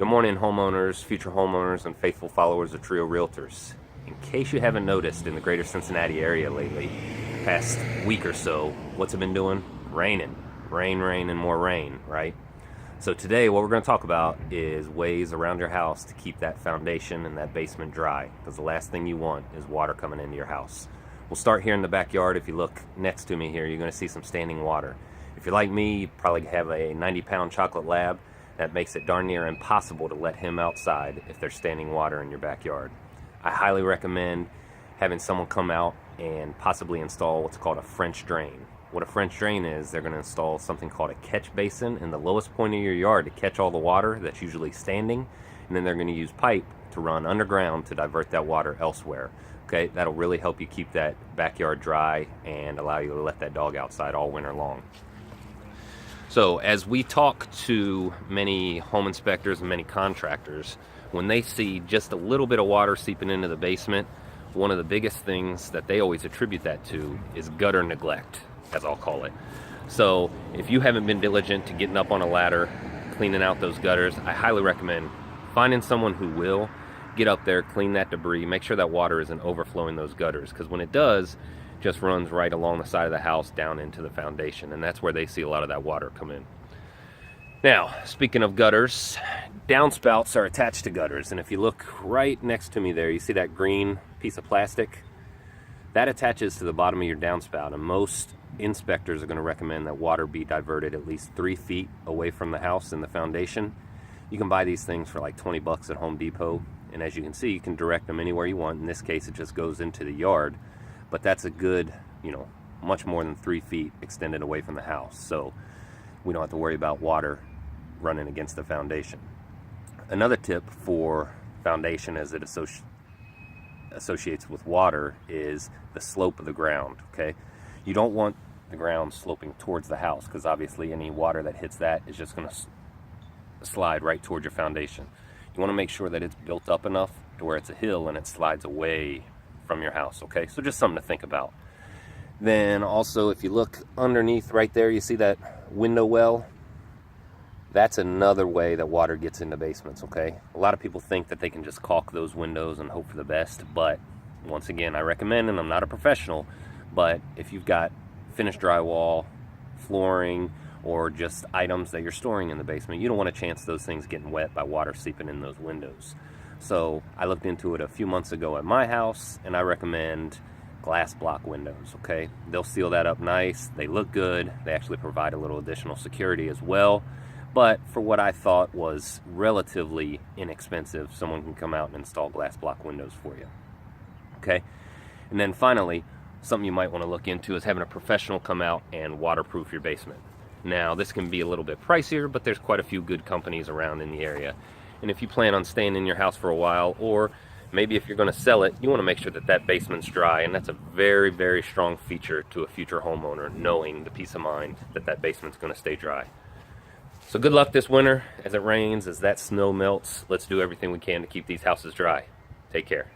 Good morning, homeowners, future homeowners, and faithful followers of Trio Realtors. In case you haven't noticed, in the greater Cincinnati area lately, past week or so, what's it been doing? Raining. Rain, and more rain, right? So today what we're going to talk about is ways around your house to keep that foundation and that basement dry, because the last thing you want is water coming into your house. We'll start here in the backyard. If you look next to me here, you're going to see some standing water. If you're like me, you probably have a 90-pound chocolate lab. That makes it darn near impossible to let him outside if there's standing water in your backyard. I highly recommend having someone come out and possibly install what's called a French drain. What a French drain is, they're going to install something called a catch basin in the lowest point of your yard to catch all the water that's usually standing, and then they're going to use pipe to run underground to divert that water elsewhere. Okay, that'll really help you keep that backyard dry and allow you to let that dog outside all winter long. So as we talk to many home inspectors and many contractors, when they see just a little bit of water seeping into the basement, one of the biggest things that they always attribute that to is gutter neglect, as I'll call it. So if you haven't been diligent to getting up on a ladder, cleaning out those gutters, I highly recommend finding someone who will get up there, clean that debris, make sure that water isn't overflowing those gutters, because when it does, just runs right along the side of the house down into the foundation, and that's where they see a lot of that water come in. Now, speaking of gutters, downspouts are attached to gutters, and if you look right next to me there, you see that green piece of plastic? That attaches to the bottom of your downspout, and most inspectors are going to recommend that water be diverted at least 3 feet away from the house and the foundation. You can buy these things for like 20 bucks at Home Depot, and as you can see, you can direct them anywhere you want. In this case, it just goes into the yard. But that's a good, much more than 3 feet extended away from the house. So we don't have to worry about water running against the foundation. Another tip for foundation as it associates with water is the slope of the ground, okay? You don't want the ground sloping towards the house, because obviously any water that hits that is just going to slide right towards your foundation. You want to make sure that it's built up enough to where it's a hill and it slides away from your house, okay? So just something to think about. Then also, if you look underneath right there, you see that window well? That's another way that water gets into basements, okay? A lot of people think that they can just caulk those windows and hope for the best, but once again, I recommend, and I'm not a professional, but if you've got finished drywall, flooring, or just items that you're storing in the basement, you don't want to chance those things getting wet by water seeping in those windows. So I looked into it a few months ago at my house, and I recommend glass block windows, okay? They'll seal that up nice, they look good, they actually provide a little additional security as well, but for what I thought was relatively inexpensive, someone can come out and install glass block windows for you, okay? And then finally, something you might want to look into is having a professional come out and waterproof your basement. Now, this can be a little bit pricier, but there's quite a few good companies around in the area. And if you plan on staying in your house for a while, or maybe if you're going to sell it, you want to make sure that that basement's dry, and that's a very, very strong feature to a future homeowner, knowing the peace of mind that that basement's going to stay dry. So good luck this winter as it rains, as that snow melts. Let's do everything we can to keep these houses dry. Take care.